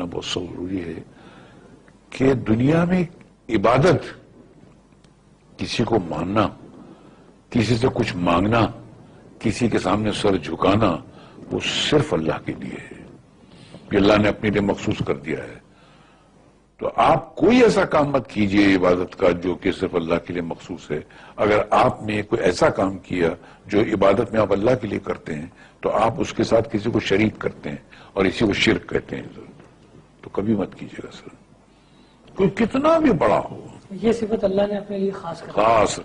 سمجھنا بہت ضروری ہے کہ دنیا میں عبادت، کسی کو ماننا، کسی سے کچھ مانگنا، کسی کے سامنے سر جھکانا، وہ صرف اللہ کے لیے ہے، یہ اللہ نے اپنے لیے مخصوص کر دیا ہے۔ تو آپ کوئی ایسا کام مت کیجئے عبادت کا جو کہ صرف اللہ کے لیے مخصوص ہے۔ اگر آپ نے کوئی ایسا کام کیا جو عبادت میں آپ اللہ کے لیے کرتے ہیں تو آپ اس کے ساتھ کسی کو شریک کرتے ہیں اور اسی کو شرک کہتے ہیں، تو کبھی مت کیجئے گا سر، کوئی کتنا بھی بڑا ہو۔ یہ صفت اللہ نے اپنے لیے خاص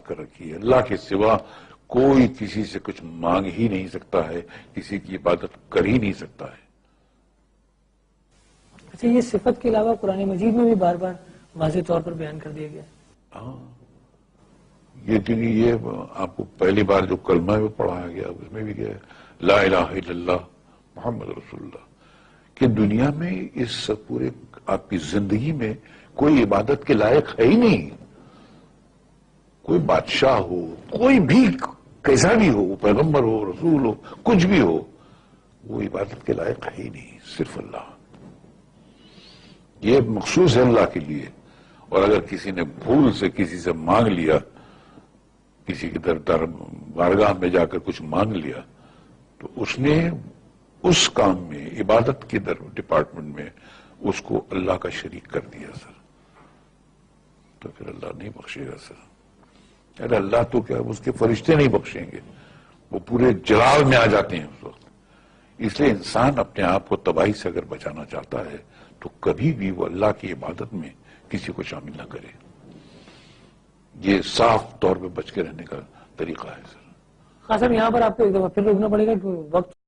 کر رکھی ہے۔ اللہ کے سوا کوئی کسی سے کچھ مانگ ہی نہیں سکتا ہے، کسی کی عبادت کر ہی نہیں سکتا ہے۔ اچھا، یہ صفت کے علاوہ قرآن مجید میں بھی بار بار واضح طور پر بیان کر دیا گیا ہے۔ ہاں، یہ کیونکہ یہ آپ کو پہلی بار جو کلمہ میں پڑھایا گیا اس میں بھی گیا ہے لا الہ الا اللہ محمد رسول اللہ، کہ دنیا میں اس پورے آپ کی زندگی میں کوئی عبادت کے لائق ہے ہی نہیں، کوئی بادشاہ ہو، کوئی بھی کیسا بھی ہو، پیغمبر ہو، رسول ہو، کچھ بھی ہو، وہ عبادت کے لائق ہے ہی نہیں، صرف اللہ۔ یہ مخصوص ہے اللہ کے لیے، اور اگر کسی نے بھول سے کسی سے مانگ لیا، کسی کی در بارگاہ میں جا کر کچھ مانگ لیا، تو اس نے اس کام میں عبادت کے ڈپارٹمنٹ میں اس کو اللہ کا شریک کر دیا سر، تو پھر اللہ نہیں بخشے گا سر۔ ارے اللہ تو کیا اس کے فرشتے نہیں بخشیں گے، وہ پورے جلال میں آ جاتے ہیں اس وقت۔ اس لیے انسان اپنے آپ کو تباہی سے اگر بچانا چاہتا ہے تو کبھی بھی وہ اللہ کی عبادت میں کسی کو شامل نہ کرے۔ یہ صاف طور پہ بچ کے رہنے کا طریقہ ہے سر۔ خاص صاحب، یہاں پر آپ کو ایک دفعہ پھر روکنا پڑے گا کہ وقت